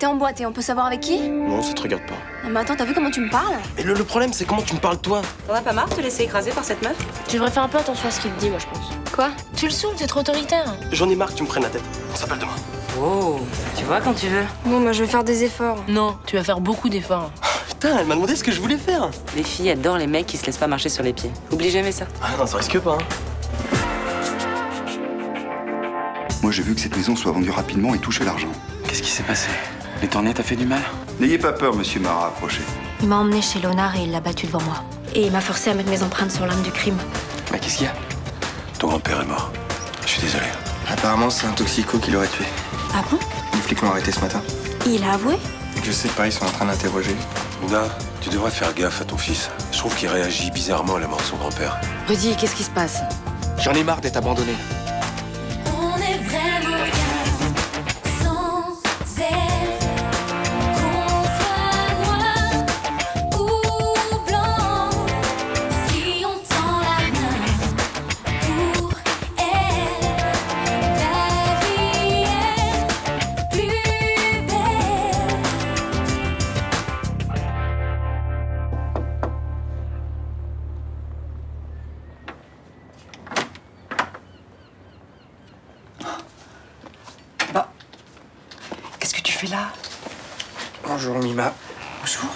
T'es en boîte et on peut savoir avec qui? Non, ça te regarde pas. Non mais attends, t'as vu comment tu me parles? Et le problème, c'est comment tu me parles, toi. T'en as pas marre de te laisser écraser par cette meuf? Tu devrais faire un peu attention à ce qu'il te dit, moi, je pense. Quoi? Tu le saoules, t'es trop autoritaire. J'en ai marre que tu me prennes la tête. On s'appelle demain. Oh, tu vois quand tu veux. Bon, moi je vais faire des efforts. Non, tu vas faire beaucoup d'efforts. Putain, elle m'a demandé ce que je voulais faire. Les filles adorent les mecs qui se laissent pas marcher sur les pieds. Oublie jamais ça. Ah non, ça risque pas, hein. Moi, j'ai vu que cette maison soit vendue rapidement et toucher l'argent. Qu'est-ce qui s'est passé? Les tornades t'a fait du mal? N'ayez pas peur, monsieur m'a rapproché. Il m'a emmené chez Léonard et il l'a battu devant moi. Et il m'a forcé à mettre mes empreintes sur l'arme du crime. Mais qu'est-ce qu'il y a? Ton grand-père est mort. Je suis désolé. Apparemment, c'est un toxico qui l'aurait tué. Ah bon? Les flics l'ont arrêté ce matin. Il a avoué? Je sais pas, ils sont en train d'interroger. Luna, tu devrais faire gaffe à ton fils. Je trouve qu'il réagit bizarrement à la mort de son grand-père. Rudy, qu'est-ce qui se passe? J'en ai marre d'être abandonné. On est vraiment bien sans elle. Qu'on soit noir ou blanc, si on tend la main pour elle, la vie est plus belle. Qu'est-ce que tu fais là? Bonjour, Mima. Bonjour.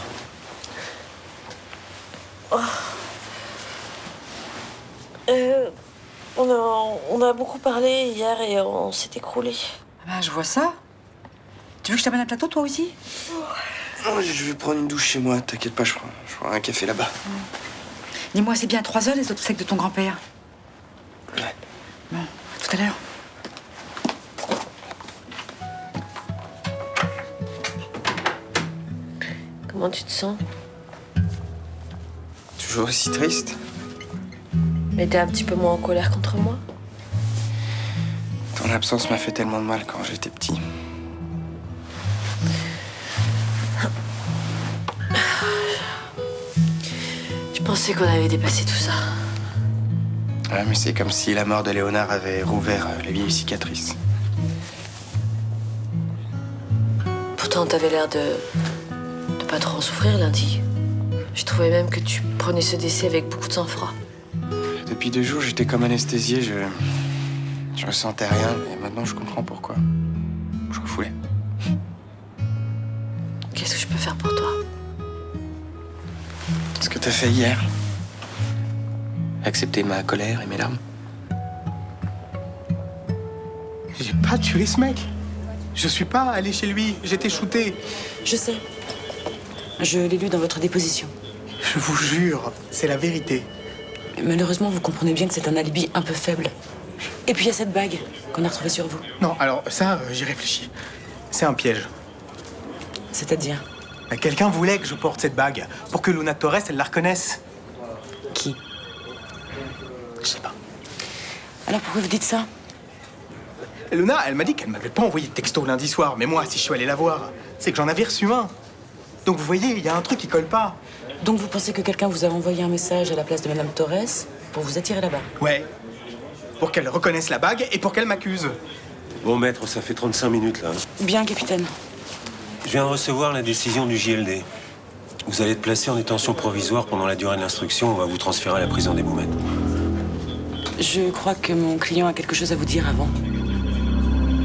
On a beaucoup parlé hier et on s'est écroulé. Ah bah, je vois ça. Tu veux que je t'amène un plateau, toi aussi? Oh, je vais prendre une douche chez moi, t'inquiète pas, je prends un café là-bas. Dis-moi, c'est bien 3 heures les obsèques de ton grand-père? Ouais. Bon, à tout à l'heure. Comment tu te sens? Toujours aussi triste. Mais t'es un petit peu moins en colère contre moi? Ton absence m'a fait tellement de mal quand j'étais petit. Je pensais qu'on avait dépassé tout ça. Ouais, mais c'est comme si la mort de Léonard avait rouvert les vieilles cicatrices. Pourtant, t'avais l'air de pas trop en souffrir lundi. Je trouvais même que tu prenais ce décès avec beaucoup de sang-froid. Depuis 2 jours, j'étais comme anesthésié, je ressentais rien, et maintenant je comprends pourquoi. Je refoulais. Qu'est-ce que je peux faire pour toi? Ce que t'as fait hier. Accepter ma colère et mes larmes. J'ai pas tué ce mec. Je suis pas allé chez lui, j'étais shooté. Je sais. Je l'ai lu dans votre déposition. Je vous jure, c'est la vérité. Malheureusement, vous comprenez bien que c'est un alibi un peu faible. Et puis il y a cette bague qu'on a retrouvée sur vous. Non, alors ça, j'y réfléchis. C'est un piège. C'est-à-dire? Quelqu'un voulait que je porte cette bague pour que Luna Torres, elle la reconnaisse. Qui? Je sais pas. Alors pourquoi vous dites ça? Luna, elle m'a dit qu'elle m'avait pas envoyé de texto lundi soir, mais moi, si je suis allé la voir, c'est que j'en avais reçu un. Donc vous voyez, il y a un truc qui colle pas. Donc vous pensez que quelqu'un vous a envoyé un message à la place de Madame Torres pour vous attirer là-bas? Ouais. Pour qu'elle reconnaisse la bague et pour qu'elle m'accuse. Bon, maître, ça fait 35 minutes, là. Bien, capitaine. Je viens de recevoir la décision du JLD. Vous allez être placé en détention provisoire pendant la durée de l'instruction. On va vous transférer à la prison des Boumettes. Je crois que mon client a quelque chose à vous dire avant.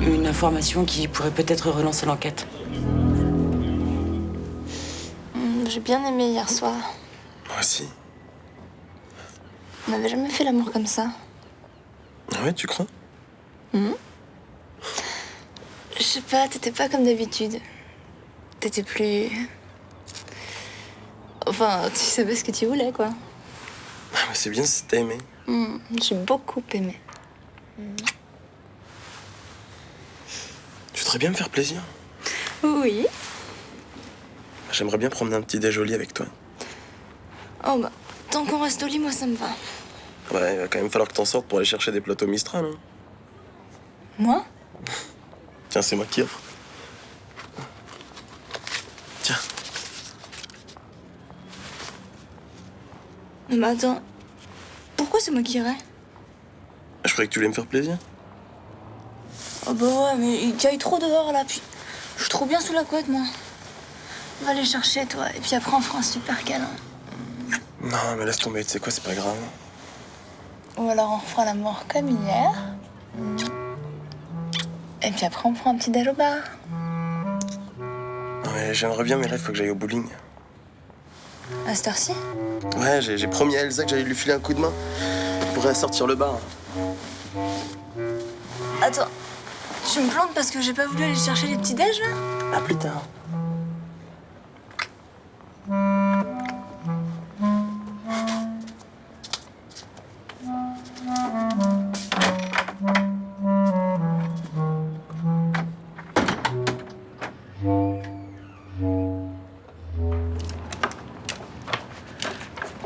Une information qui pourrait peut-être relancer l'enquête. J'ai bien aimé hier soir. Moi aussi. On n'avait jamais fait l'amour comme ça. Ah ouais, tu crois? Je sais pas, t'étais pas comme d'habitude. T'étais plus... Enfin, tu savais ce que tu voulais, quoi. Ah, mais c'est bien si t'as aimé. J'ai beaucoup aimé. Tu voudrais bien me faire plaisir? Oui. J'aimerais bien prendre un petit déj au lit avec toi. Oh bah, tant qu'on reste au lit, moi ça me va. Ouais, il va quand même falloir que t'en sortes pour aller chercher des plateaux Mistral. Hein. Moi? Tiens, c'est moi qui offre. Tiens. Mais attends, pourquoi c'est moi qui irais? Je croyais que tu voulais me faire plaisir. Oh bah ouais, mais il caille trop dehors là, puis je suis trop trop bien sous la couette, moi. On va aller chercher, toi. Et puis après, on fera un super câlin. Non, mais laisse tomber, tu sais quoi, c'est pas grave. Ou alors, on fera l'amour comme hier. Et puis après, on prend un petit déj au bar. Non, mais j'aimerais bien, mais là, il faut que j'aille au bowling. À cette heure-ci? Ouais, j'ai promis à Elsa que j'allais lui filer un coup de main. Je pourrais sortir le bar. Attends, tu me plantes parce que j'ai pas voulu aller chercher les petits déj, là? À plus tard.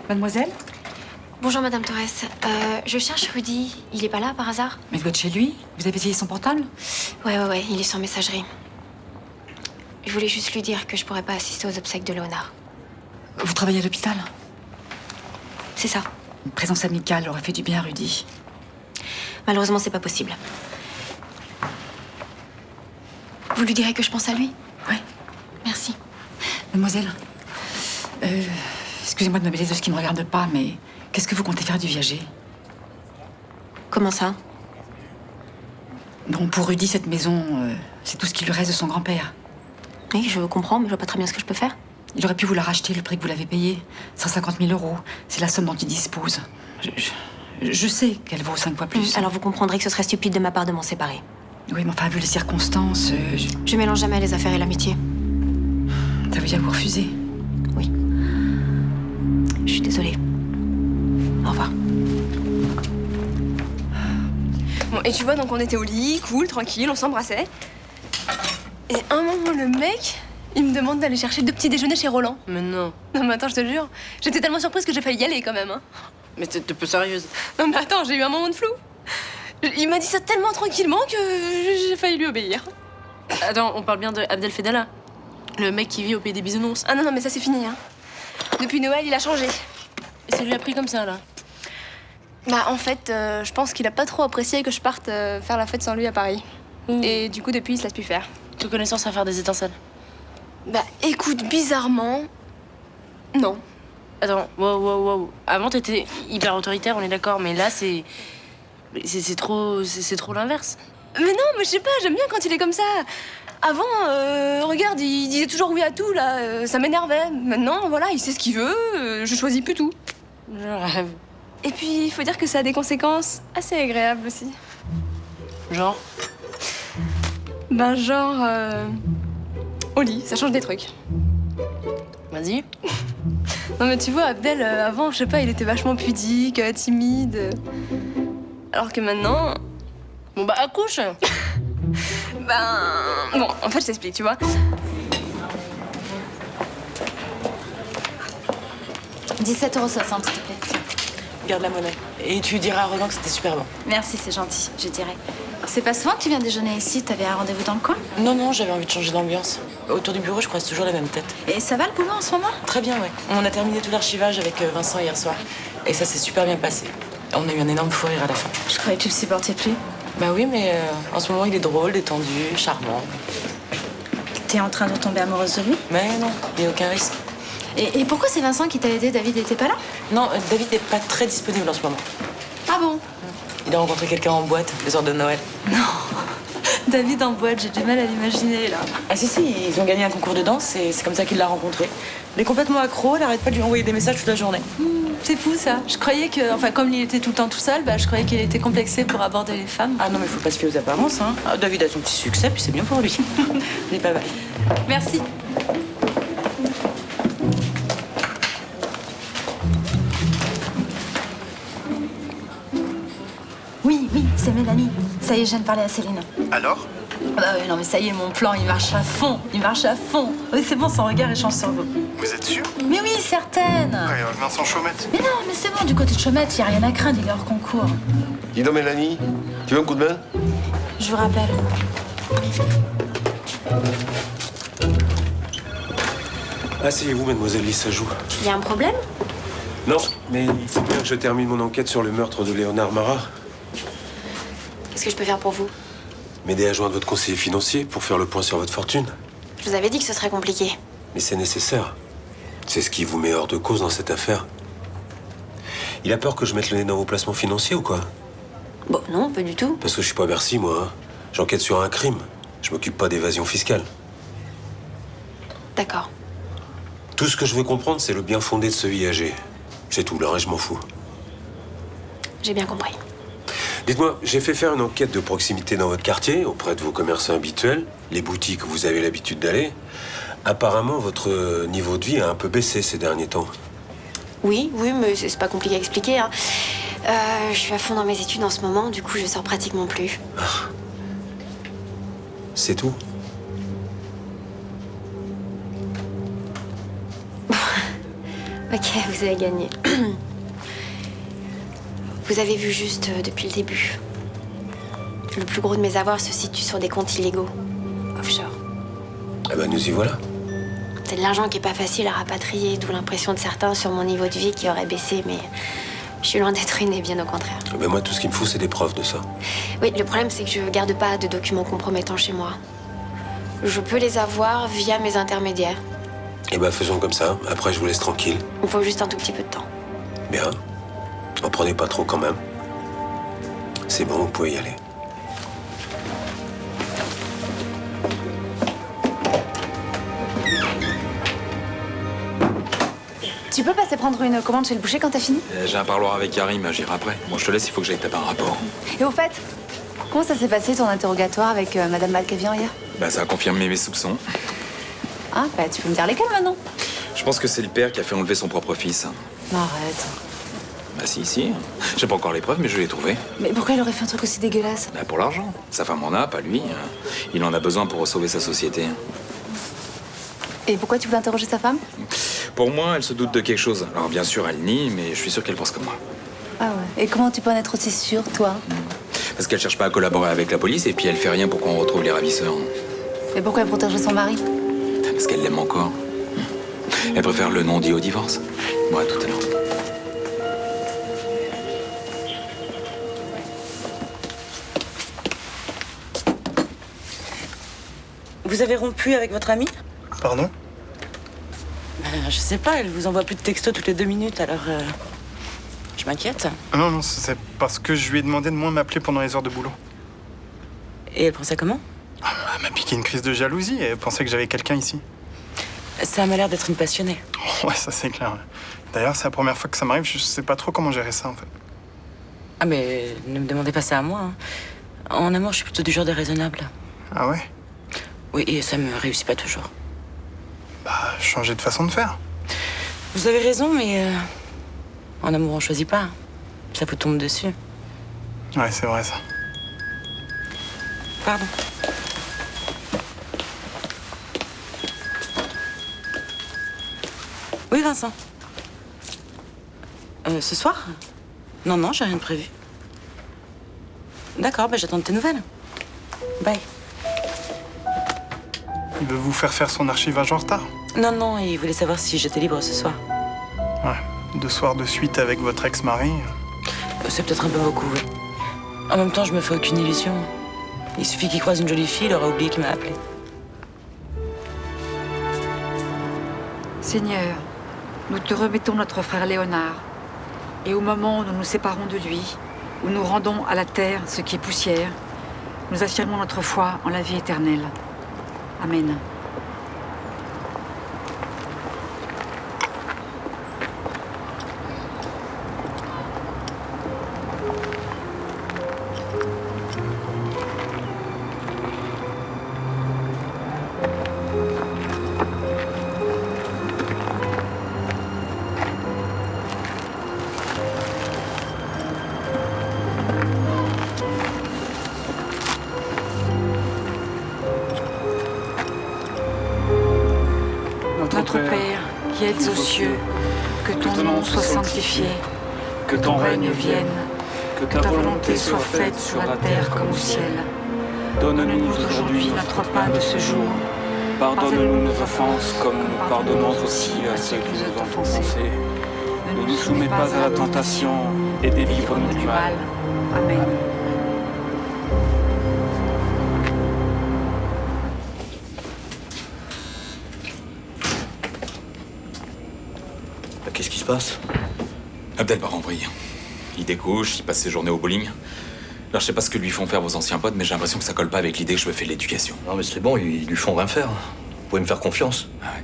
Mademoiselle? Bonjour, Madame Torres. Je cherche Rudy. Il est pas là, par hasard? Mais il doit être chez lui. Vous avez essayé son portable? Ouais, il est sur messagerie. Je voulais juste lui dire que je pourrais pas assister aux obsèques de Léonard. Vous travaillez à l'hôpital? C'est ça. Une présence amicale aurait fait du bien à Rudy. Malheureusement, c'est pas possible. Vous lui direz que je pense à lui? Oui. Merci. Mademoiselle, excusez-moi de me mêler de ce qui ne me regarde pas, mais qu'est-ce que vous comptez faire du viager? Comment ça? Bon, pour Rudy, cette maison, c'est tout ce qui lui reste de son grand-père. Oui, je comprends, mais je vois pas très bien ce que je peux faire. Il aurait pu vous la racheter, le prix que vous l'avez payé. 150 000 €. C'est la somme dont il dispose. Je sais qu'elle vaut 5 fois plus. Alors vous comprendrez que ce serait stupide de ma part de m'en séparer. Oui, mais enfin, vu les circonstances, Je mélange jamais les affaires et l'amitié. ça veut dire que vous refusez? Oui. Je suis désolée. Au revoir. Bon, et tu vois, donc on était au lit, cool, tranquille, on s'embrassait. Et un moment, le mec, il me demande d'aller chercher 2 petits déjeuners chez Roland. Mais non. Non, mais attends, je te jure, j'étais tellement surprise que j'ai failli y aller quand même. Hein. Mais t'es peu sérieuse. Non, mais attends, j'ai eu un moment de flou. Il m'a dit ça tellement tranquillement que j'ai failli lui obéir. Attends, on parle bien de Abdel Fedala. Le mec qui vit au pays des bisounours. Ah non, mais ça c'est fini. Hein. Depuis Noël, il a changé. Et ça lui a pris comme ça, là. Bah, en fait, je pense qu'il a pas trop apprécié que je parte faire la fête sans lui à Paris. Et du coup, depuis, il se laisse plus faire. Toute connaissance à faire des étincelles. Bah, écoute, bizarrement, non. Attends, wow. Avant, t'étais hyper autoritaire, on est d'accord, mais là, c'est trop l'inverse. Mais non, mais je sais pas, j'aime bien quand il est comme ça. Avant, regarde, il disait toujours oui à tout, là, ça m'énervait. Maintenant, voilà, il sait ce qu'il veut, je choisis plus tout. Je rêve. Et puis, il faut dire que ça a des conséquences assez agréables aussi. Genre? Ben, genre, au lit, ça change des trucs. Vas-y. Non, mais tu vois, Abdel, avant, je sais pas, il était vachement pudique, timide. Alors que maintenant... Bon, bah, accouche. Bon, en fait, je t'explique, tu vois. 17,60 €, s'il te plaît. Garde la monnaie. Et tu diras à Roland que c'était super bon. Merci, c'est gentil, je dirais. C'est pas souvent que tu viens déjeuner ici, t'avais un rendez-vous dans le coin? Non, j'avais envie de changer d'ambiance. Autour du bureau, je croise toujours la même tête. Et ça va le boulot en ce moment? Très bien, ouais. On a terminé tout l'archivage avec Vincent hier soir. Et ça s'est super bien passé. On a eu un énorme fou rire à la fin. Je croyais que tu le supportais plus. Bah oui, mais en ce moment, il est drôle, détendu, charmant. T'es en train de tomber amoureuse de lui? Mais non, il n'y a aucun risque. Et pourquoi c'est Vincent qui t'a aidé? David était pas là? Non, David n'est pas très disponible en ce moment. Ah bon? Il a rencontré quelqu'un en boîte, le soir de Noël. Non. David en boîte, j'ai du mal à l'imaginer, là. Ah si, ils ont gagné un concours de danse et c'est comme ça qu'il l'a rencontré. Il est complètement accro, elle arrête pas de lui envoyer des messages toute la journée. C'est fou, ça. Je croyais que, enfin, comme il était tout le temps tout seul, je croyais qu'il était complexé pour aborder les femmes. Ah non, mais faut pas se fier aux apparences, hein. Ah, David a son petit succès, puis c'est bien pour lui. Il est pas mal. Merci. Oui, c'est Mélanie. Ça y est, je viens de parler à Céline. Alors? Bah oui, non mais ça y est, mon plan, il marche à fond. Oui, c'est bon, son regard échange sur vous. Vous êtes sûr? Mais oui, certaine. Ouais, Vincent Chaumette. Mais non, mais c'est bon, du côté de Chaumette, il n'y a rien à craindre, il est hors concours. Dis donc, Mélanie, tu veux un coup de main? Je vous rappelle. Asseyez-vous, mademoiselle Lise, ça joue. Il y a un problème? Non, mais il faut bien que je termine mon enquête sur le meurtre de Léonard Marat. Qu'est-ce que je peux faire pour vous? M'aider à joindre votre conseiller financier pour faire le point sur votre fortune. Je vous avais dit que ce serait compliqué. Mais c'est nécessaire. C'est ce qui vous met hors de cause dans cette affaire. Il a peur que je mette le nez dans vos placements financiers ou quoi? Bon, non, pas du tout. Parce que je suis pas Bercy, moi. Hein. J'enquête sur un crime. Je m'occupe pas d'évasion fiscale. D'accord. Tout ce que je veux comprendre, c'est le bien fondé de ce viager. C'est tout, le reste, je m'en fous. J'ai bien compris. Dites-moi, j'ai fait faire une enquête de proximité dans votre quartier, auprès de vos commerçants habituels, les boutiques où vous avez l'habitude d'aller. Apparemment, votre niveau de vie a un peu baissé ces derniers temps. Oui, mais c'est pas compliqué à expliquer. Hein. Je suis à fond dans mes études en ce moment, du coup je sors pratiquement plus. C'est tout? Ok, vous avez gagné. Vous avez vu juste depuis le début. Le plus gros de mes avoirs se situe sur des comptes illégaux, offshore. Ah ben nous y voilà. C'est de l'argent qui est pas facile à rapatrier, d'où l'impression de certains sur mon niveau de vie qui aurait baissé, mais je suis loin d'être ruinée, bien au contraire. Ben moi, tout ce qu'il me faut, c'est des preuves de ça. Oui, le problème, c'est que je garde pas de documents compromettants chez moi. Je peux les avoir via mes intermédiaires. Eh ben faisons comme ça. Après, je vous laisse tranquille. Il me faut juste un tout petit peu de temps. Bien. En prenez pas trop quand même. C'est bon, vous pouvez y aller. Tu peux passer prendre une commande chez le boucher quand t'as fini? J'ai un parloir avec Karim, j'irai après. Bon, je te laisse, il faut que j'aille taper un rapport. Et au fait, comment ça s'est passé ton interrogatoire avec Madame Malkavian hier? Bah, ça a confirmé mes soupçons. Ah, bah tu peux me dire lesquels maintenant? Je pense que c'est le père qui a fait enlever son propre fils. Arrête. Bah, si. J'ai pas encore les preuves, mais je l'ai trouvé. Mais pourquoi il aurait fait un truc aussi dégueulasse? Bah, pour l'argent. Sa femme en a, pas lui. Il en a besoin pour sauver sa société. Et pourquoi tu voulais interroger sa femme? Pour moi, elle se doute de quelque chose. Alors, bien sûr, elle nie, mais je suis sûr qu'elle pense comme moi. Ah ouais. Et comment tu peux en être aussi sûr, toi? Parce qu'elle cherche pas à collaborer avec la police et puis elle fait rien pour qu'on retrouve les ravisseurs. Et pourquoi elle protégerait son mari? Parce qu'elle l'aime encore. Elle préfère le non-dit au divorce. Bon, à tout à l'heure. Vous avez rompu avec votre amie? Pardon? Je sais pas, elle vous envoie plus de textos toutes les 2 minutes, alors je m'inquiète. Non, c'est parce que je lui ai demandé de moins m'appeler pendant les heures de boulot. Et elle prend ça comment? Elle m'a piqué une crise de jalousie et elle pensait que j'avais quelqu'un ici. Ça m'a l'air d'être une passionnée. Ouais, ça c'est clair. D'ailleurs, c'est la première fois que ça m'arrive, je sais pas trop comment gérer ça en fait. Ah mais ne me demandez pas ça à moi. Hein. En amour, je suis plutôt du genre déraisonnable. Ah ouais? Oui, et ça me réussit pas toujours. Bah, changer de façon de faire. Vous avez raison, mais en amour, on choisit pas. Ça vous tombe dessus. Ouais, c'est vrai ça. Pardon. Oui, Vincent. Ce soir? Non, j'ai rien de prévu. D'accord, bah j'attends de tes nouvelles. Bye. Il veut vous faire son archivage en retard? Non, il voulait savoir si j'étais libre ce soir. Ouais, 2 soirs de suite avec votre ex-mari. C'est peut-être un peu beaucoup, oui. En même temps, je me fais aucune illusion. Il suffit qu'il croise une jolie fille, il aura oublié qu'il m'a appelé. Seigneur, nous te remettons notre frère Léonard. Et au moment où nous nous séparons de lui, où nous rendons à la terre ce qui est poussière, nous affirmons notre foi en la vie éternelle. Amen. Notre Père, qui êtes aux cieux, que ton nom soit sanctifié, que ton règne vienne, que ta volonté soit faite sur la terre comme au ciel. Donne-nous aujourd'hui notre pain de ce jour. Pardonne-nous nos offenses comme nous pardonnons aussi à ceux qui nous ont offensés. Ne nous soumets pas à la tentation et délivre-nous du mal. Amen. Qu'est-ce qui se passe? Abdel part en vrille. Il découche, il passe ses journées au bowling. Alors je sais pas ce que lui font faire vos anciens potes, mais j'ai l'impression que ça colle pas avec l'idée que je me fais de l'éducation. Non mais c'est bon, ils lui font rien faire. Vous pouvez me faire confiance. Ah ouais.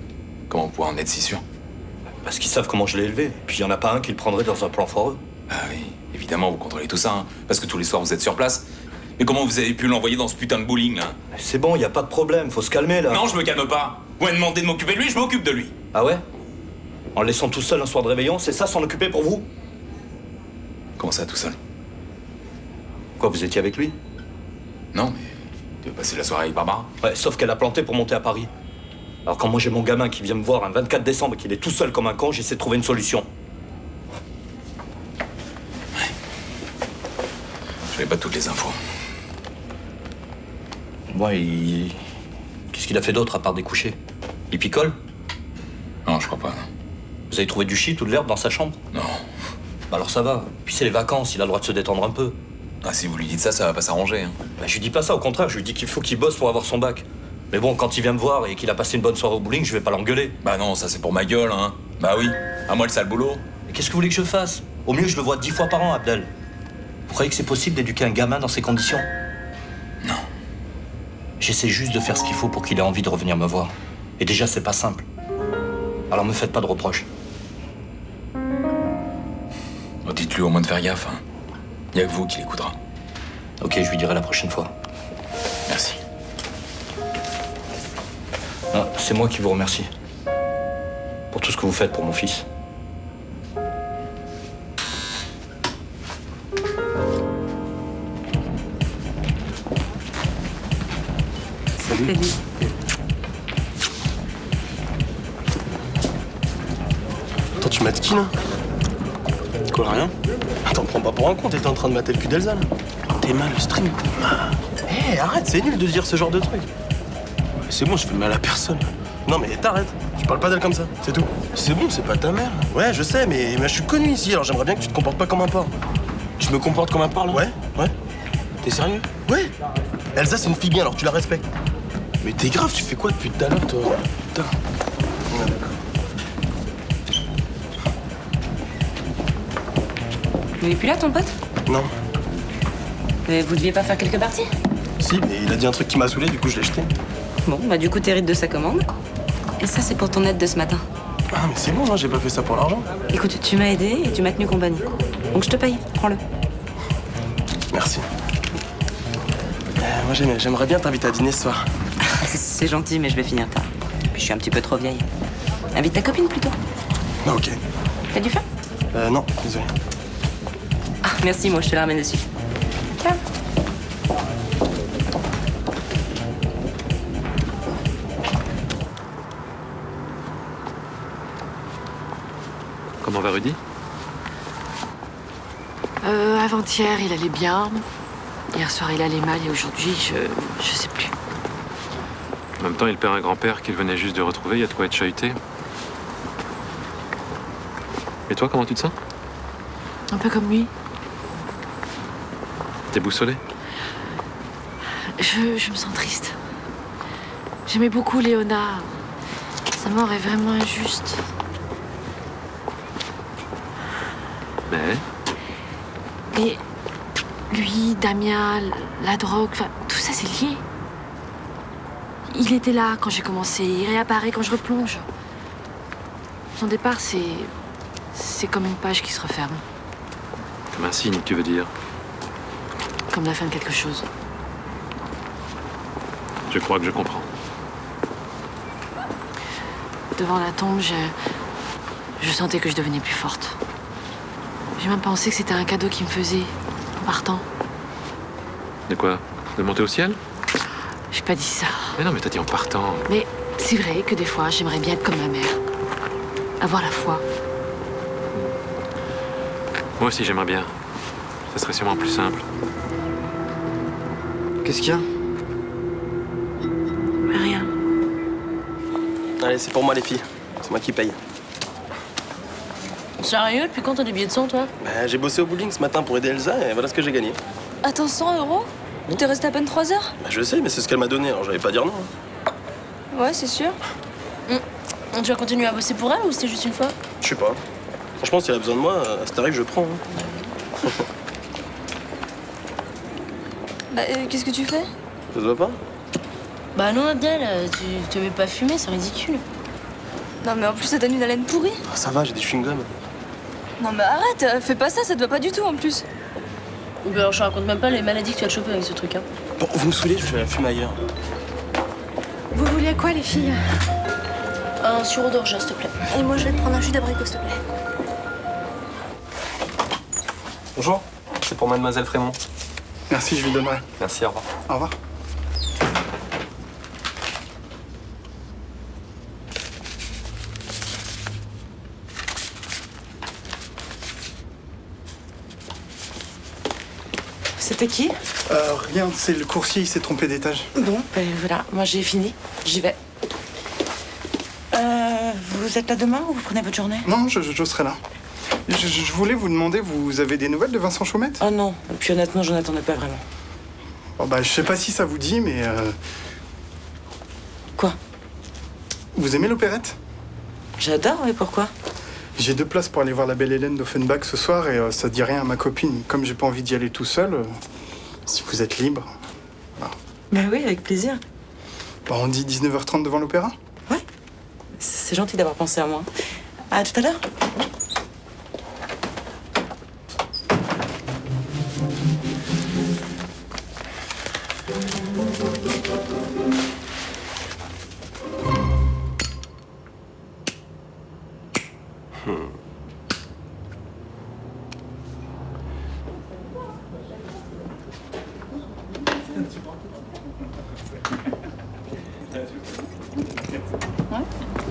Comment on pourrait en être si sûr? Parce qu'ils savent comment je l'ai élevé. Et puis il y en a pas un qui le prendrait dans un plan foireux. Ah oui, évidemment, vous contrôlez tout ça, hein, parce que tous les soirs vous êtes sur place. Mais comment vous avez pu l'envoyer dans ce putain de bowling, là? C'est bon, y a pas de problème, faut se calmer là. Non, je me calme pas. Vous m'avez demandé de m'occuper de lui, je m'occupe de lui. Ah ouais? En le laissant tout seul un soir de réveillon, c'est ça s'en occuper pour vous? Comment ça, tout seul? Quoi, vous étiez avec lui? Non, mais tu veux passer la soirée avec Barbara? Ouais, sauf qu'elle a planté pour monter à Paris. Alors quand moi j'ai mon gamin qui vient me voir un 24 décembre et qu'il est tout seul comme un con, j'essaie de trouver une solution. J'avais pas toutes les infos. Ouais, qu'est-ce qu'il a fait d'autre à part découcher? Il picole? Non, je crois pas, non. Vous avez trouvé du shit ou de l'herbe dans sa chambre? Non. Bah alors ça va. Puis c'est les vacances, il a le droit de se détendre un peu. Ah, si vous lui dites ça, ça va pas s'arranger. Hein. Bah je lui dis pas ça, au contraire, je lui dis qu'il faut qu'il bosse pour avoir son bac. Mais bon, quand il vient me voir et qu'il a passé une bonne soirée au bowling, je vais pas l'engueuler. Bah non, ça c'est pour ma gueule, hein. Bah oui, à moi le sale boulot. Mais qu'est-ce que vous voulez que je fasse? Au mieux, je le vois 10 fois par an, Abdel. Vous croyez que c'est possible d'éduquer un gamin dans ces conditions? Non. J'essaie juste de faire ce qu'il faut pour qu'il ait envie de revenir me voir. Et déjà, c'est pas simple. Alors me faites pas de reproches. Oh, dites-lui au moins de faire gaffe, hein. Y a que vous qui l'écoutera. Ok, je lui dirai la prochaine fois. Merci. Non, c'est moi qui vous remercie. Pour tout ce que vous faites pour mon fils. Salut. Attends, tu mates qui là? Quoi, rien? Attends, prends pas pour un con, t'étais en train de mater le cul d'Elsa là. T'es mal le stream. Hé, arrête, c'est nul de dire ce genre de truc. C'est bon, je fais le mal à personne. Non mais t'arrêtes, je parle pas d'elle comme ça, c'est tout. C'est bon, c'est pas ta mère. Ouais, je sais, mais je suis connu ici, alors j'aimerais bien que tu te comportes pas comme un porc. Je me comporte comme un porc là? Ouais. T'es sérieux? Ouais. Elsa, c'est une fille bien, alors tu la respectes. Mais t'es grave, tu fais quoi depuis tout à l'heure, toi? Putain. Ouais, d'accord. Il est plus là, ton pote? Non. Mais vous deviez pas faire quelques parties? Si, mais il a dit un truc qui m'a saoulé, du coup je l'ai jeté. Bon, bah du coup, t'hérites de sa commande. Et ça, c'est pour ton aide de ce matin. Ah, mais c'est bon, hein, j'ai pas fait ça pour l'argent. Écoute, tu m'as aidé et tu m'as tenu compagnie. Donc je te paye, prends-le. Merci. Moi, j'aimerais bien t'inviter à dîner ce soir. C'est gentil, mais je vais finir tard. Puis je suis un petit peu trop vieille. Invite ta copine plutôt. Ah, ok. T'as du faim? Non, désolé. Ah, merci, moi, je te la ramène dessus. Ciao. Comment va Rudy? Avant-hier, il allait bien. Hier soir, il allait mal et aujourd'hui, je sais plus. En même temps, il perd un grand-père qu'il venait juste de retrouver, il y a de quoi être chahuté. Et toi, comment tu te sens? Un peu comme lui. T'es boussolé? Je me sens triste. J'aimais beaucoup Léona. Sa mort est vraiment injuste. Mais? Et lui, Damien, la drogue, enfin, tout ça c'est lié. Il était là quand j'ai commencé, il réapparaît quand je replonge. Son départ, c'est comme une page qui se referme. Comme un signe, tu veux dire? Comme la fin de quelque chose. Je crois que je comprends. Devant la tombe, je sentais que je devenais plus forte. J'ai même pensé que c'était un cadeau qu'il me faisait en partant. De quoi? De monter au ciel? J'ai pas dit ça. Mais non, mais t'as dit en partant. Mais c'est vrai que des fois, j'aimerais bien être comme ma mère. Avoir la foi. Moi aussi, j'aimerais bien. Ça serait sûrement plus simple. Qu'est-ce qu'il y a? Rien. Allez, c'est pour moi les filles. C'est moi qui paye. Sérieux? Depuis quand t'as des billets de 100, toi? Bah, j'ai bossé au bowling ce matin pour aider Elsa et voilà ce que j'ai gagné. Attends, 100 €? T'es resté à peine 3 heures? Bah, je sais, mais c'est ce qu'elle m'a donné, alors j'allais pas dire non. Ouais, c'est sûr. Tu vas continuer à bosser pour elle ou c'était juste une fois? Je sais pas. Franchement, si elle a besoin de moi, à ce tarif, je prends. Hein. Bah, qu'est-ce que tu fais? Ça se voit pas? Bah non, Abdel, tu te mets pas fumer, c'est ridicule. Non, mais en plus, ça donne une haleine pourrie. Ah, ça va, j'ai des chewing-gums. Non, mais arrête, fais pas ça, ça te va pas du tout en plus. Bah alors je te raconte même pas les maladies que tu vas te choper avec ce truc, hein. Bon, vous me saoulez, je vais la fumer ailleurs. Vous vouliez quoi, les filles? Un sirop d'orge, s'il te plaît. Et moi, je vais te prendre un jus d'abricot, s'il te plaît. Bonjour, c'est pour mademoiselle Frémont. Merci, je lui donnerai. Merci, au revoir. Au revoir. C'était qui? Rien, c'est le coursier, il s'est trompé d'étage. Bon, ben voilà, moi j'ai fini. J'y vais. Vous êtes là demain ou vous prenez votre journée? Non, je serai là. Je voulais vous demander, vous avez des nouvelles de Vincent Chaumette? Oh non, et puis honnêtement, j'en attendais pas vraiment. Bon, bah, je sais pas si ça vous dit, mais... Quoi? Vous aimez l'opérette? J'adore, et pourquoi? J'ai 2 places pour aller voir la belle Hélène d'Offenbach ce soir et ça dit rien à ma copine. Comme j'ai pas envie d'y aller tout seul, si vous êtes libre... Voilà. Bah oui, avec plaisir. Bah, on dit 19h30 devant l'opéra? C'est gentil d'avoir pensé à moi. À tout à l'heure.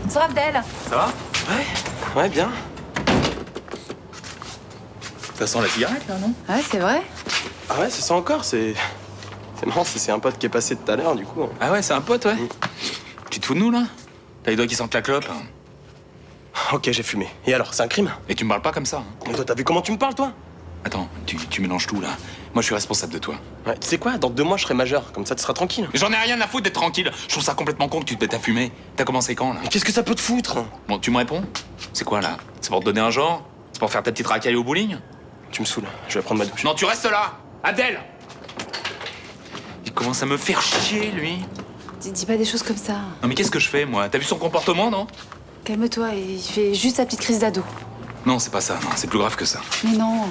Bonsoir, Abdel. Ça va? Ouais, bien. Ça sent la cigarette, là, non? Ouais, c'est vrai. Ah ouais, c'est ça encore, c'est marrant, c'est un pote qui est passé tout à l'heure, du coup. Ah ouais, c'est un pote, ouais. Tu te fous de nous, là? T'as les doigts qui sentent la clope. Ok, j'ai fumé. Et alors, c'est un crime? Et tu me parles pas comme ça. Mais toi, t'as vu comment tu me parles, toi? Attends, tu mélanges tout, là. Moi, je suis responsable de toi. Ouais, tu sais quoi? Dans 2 mois, je serai majeur. Comme ça, tu seras tranquille. Mais j'en ai rien à foutre d'être tranquille. Je trouve ça complètement con que tu te mettes à fumer. T'as commencé quand, là? Mais qu'est-ce que ça peut te foutre? Bon, tu me réponds? C'est quoi, là? C'est pour te donner un genre? C'est pour faire ta petite racaille au bowling? Tu me saoules. Je vais prendre ma douche. Non, tu restes là! Abdel! Il commence à me faire chier, lui. Dis pas des choses comme ça. Non, mais qu'est-ce que je fais, moi? T'as vu son comportement, non? Calme-toi, il fait juste sa petite crise d'ado. Non, c'est pas ça, non. C'est plus grave que ça. Mais non.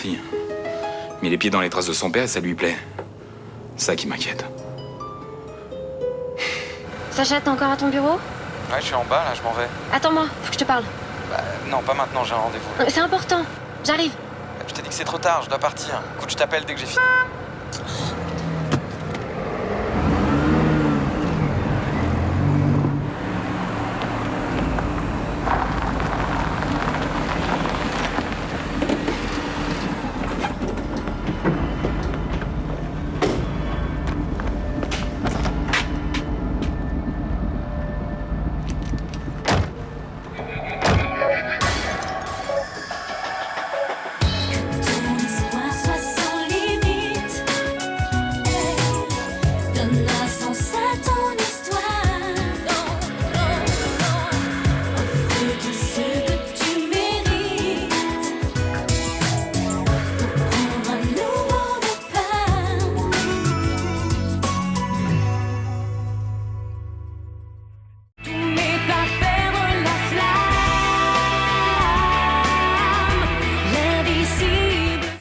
Si. Mais les pieds dans les traces de son père, ça lui plaît. C'est ça qui m'inquiète. Sacha, t'es encore à ton bureau? Ouais, je suis en bas, là, je m'en vais. Attends-moi, faut que je te parle. Bah, non, pas maintenant, j'ai un rendez-vous. C'est important, j'arrive. Je t'ai dit que c'est trop tard, je dois partir. Écoute, je t'appelle dès que j'ai fini.